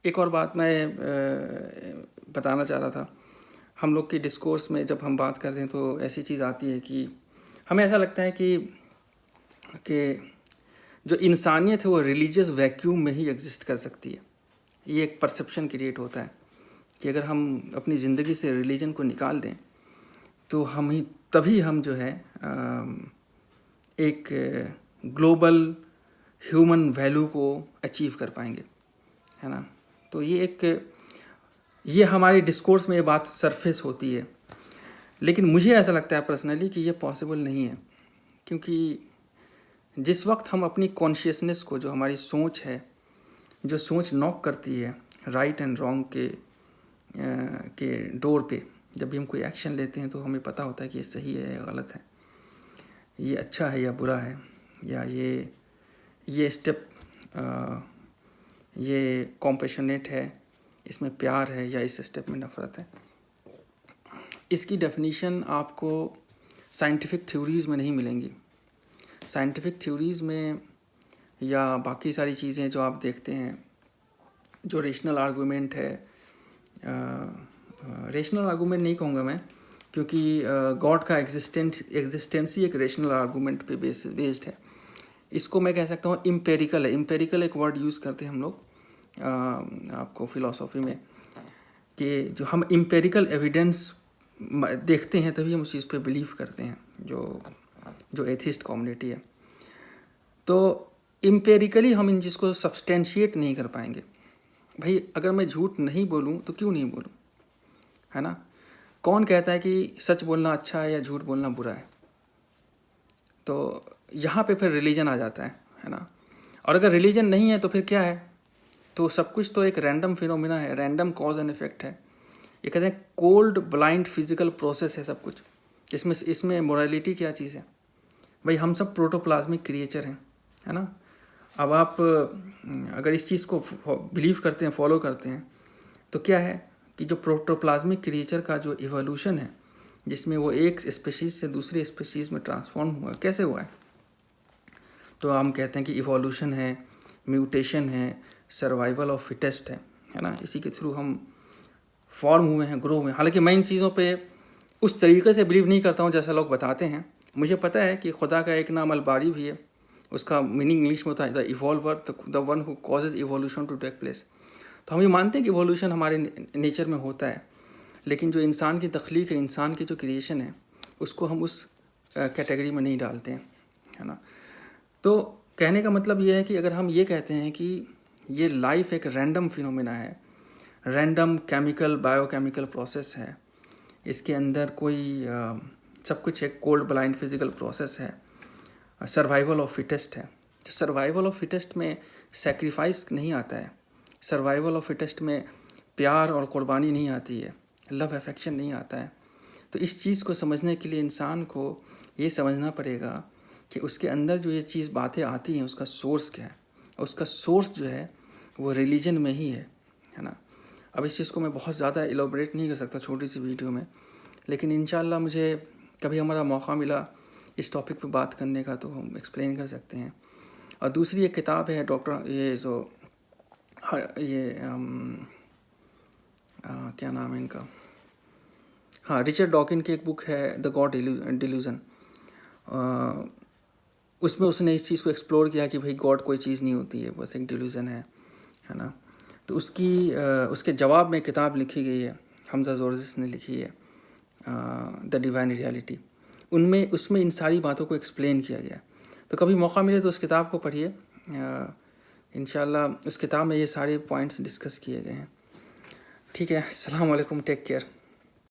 एक और बात मैं बताना चाह रहा था। हम लोग की डिस्कोर्स में जब हम बात करते हैं तो ऐसी चीज़ आती है कि हमें ऐसा लगता है कि जो इंसानियत है वो रिलीजियस वैक्यूम में ही एग्जिस्ट कर सकती है। ये एक परसेप्शन क्रिएट होता है कि अगर हम अपनी ज़िंदगी से रिलीजन को निकाल दें तो तभी हम जो है एक ग्लोबल ह्यूमन वैल्यू को अचीव कर पाएंगे, है ना। तो ये हमारे डिस्कोर्स में ये बात सरफेस होती है, लेकिन मुझे ऐसा लगता है पर्सनली कि ये पॉसिबल नहीं है, क्योंकि जिस वक्त हम अपनी कॉन्शियसनेस को, जो हमारी सोच है, जो सोच नॉक करती है राइट एंड रॉन्ग के डोर पे, जब भी हम कोई एक्शन लेते हैं तो हमें पता होता है कि ये सही है या गलत है, ये अच्छा है या बुरा है, या ये स्टेप ये कॉम्पैशनेट है, इसमें प्यार है, या इस स्टेप में नफ़रत है। इसकी डेफिनीशन आपको साइंटिफिक थ्योरीज़ में नहीं मिलेंगी। साइंटिफिक थ्योरीज़ में या बाकी सारी चीज़ें जो आप देखते हैं, जो रेशनल आर्गूमेंट है, रेशनल आर्गूमेंट नहीं कहूँगा मैं, क्योंकि गॉड का एग्जिस्टेंस ही एक रेशनल आर्गूमेंट पे बेस्ड है। इसको मैं कह सकता हूँ इम्पेरिकल है। इम्पेरिकल एक वर्ड यूज़ करते हैं हम लोग आपको फिलॉसफी में, कि जो हम इम्पेरिकल एविडेंस देखते हैं तभी हम उस चीज़ पे बिलीव करते हैं, जो एथिस्ट कम्युनिटी है। तो इम्पेरिकली हम इन चीज़ को सब्सटेंशिएट नहीं कर पाएंगे। भाई अगर मैं झूठ नहीं बोलूँ तो क्यों नहीं बोलूँ, है ना। कौन कहता है कि सच बोलना अच्छा है या झूठ बोलना बुरा है? तो यहाँ पे फिर रिलीजन आ जाता है ना। और अगर रिलीजन नहीं है तो फिर क्या है? तो सब कुछ तो एक रैंडम फिनोमिना है, रैंडम कॉज एंड इफेक्ट है। ये कहते हैं कोल्ड ब्लाइंड फिजिकल प्रोसेस है सब कुछ। इसमें मोरालिटी क्या चीज़ है? भाई हम सब प्रोटोप्लाज्मिक क्रिएचर हैं, है ना। अब आप अगर इस चीज़ को बिलीव करते हैं, फॉलो करते हैं, तो क्या है कि जो प्रोटोप्लाज्मिक क्रिएचर का जो इवोल्यूशन है, जिसमें वो एक स्पेशीज़ से दूसरी स्पेशीज़ में ट्रांसफॉर्म हुआ, कैसे हुआ है? तो हम कहते हैं कि इवोल्यूशन है, म्यूटेशन है, सर्वाइवल ऑफ फिटेस्ट है ना। इसी के थ्रू हम फॉर्म हुए हैं, ग्रो हुए हैं। हालांकि मैं इन चीज़ों पे उस तरीके से बिलीव नहीं करता हूँ जैसा लोग बताते हैं। मुझे पता है कि खुदा का एक नाम अलबारी भी है, उसका मीनिंग इंग्लिश में होता है the evolver, the one who causes evolution to take place. तो हम ये मानते हैं कि इवोल्यूशन हमारे नेचर में होता है, लेकिन जो इंसान की तख्लीक है, इंसान की जो क्रिएशन है, उसको हम उस कैटेगरी में नहीं डालते हैं, है ना। तो कहने का मतलब ये है कि अगर हम ये कहते हैं कि ये लाइफ एक रैंडम फिनोमेना है, रैंडम केमिकल बायोकेमिकल प्रोसेस है, इसके अंदर कोई सब कुछ एक कोल्ड ब्लाइंड फिजिकल प्रोसेस है, सर्वाइवल ऑफ फिटेस्ट है। तो सर्वाइवल ऑफ फिटेस्ट में सेक्रीफाइस नहीं आता है, सर्वाइवल ऑफ फिटेस्ट में प्यार और कुर्बानी नहीं आती है, लव अफेक्शन नहीं आता है। तो इस चीज़ को समझने के लिए इंसान को ये समझना पड़ेगा कि उसके अंदर जो ये चीज़ बातें आती हैं उसका सोर्स क्या है। उसका सोर्स जो है वो रिलीजन में ही है ना। अब इस चीज़ को मैं बहुत ज़्यादा एलोबरेट नहीं कर सकता छोटी सी वीडियो में, लेकिन इंशाल्लाह मुझे कभी हमारा मौका मिला इस टॉपिक पे बात करने का तो हम एक्सप्लेन कर सकते हैं। और दूसरी एक किताब है डॉक्टर क्या नाम है इनका, हाँ, रिचर्ड डॉकिन की एक बुक है द गॉड डिल्यूजन। उसमें उसने इस चीज़ को एक्सप्लोर किया कि भाई गॉड कोई चीज़ नहीं होती है, बस एक डिल्यूजन है ना। तो उसके जवाब में किताब लिखी गई है, हमजा जोर्जिस ने लिखी है, द डिवाइन रियलिटी। उसमें इन सारी बातों को एक्सप्लेन किया गया। तो कभी मौका मिले तो उस किताब को पढ़िए, इंशाल्लाह उस किताब में ये सारे पॉइंट्स डिस्कस किए गए हैं। ठीक है, अस्सलाम वालेकुम, टेक केयर।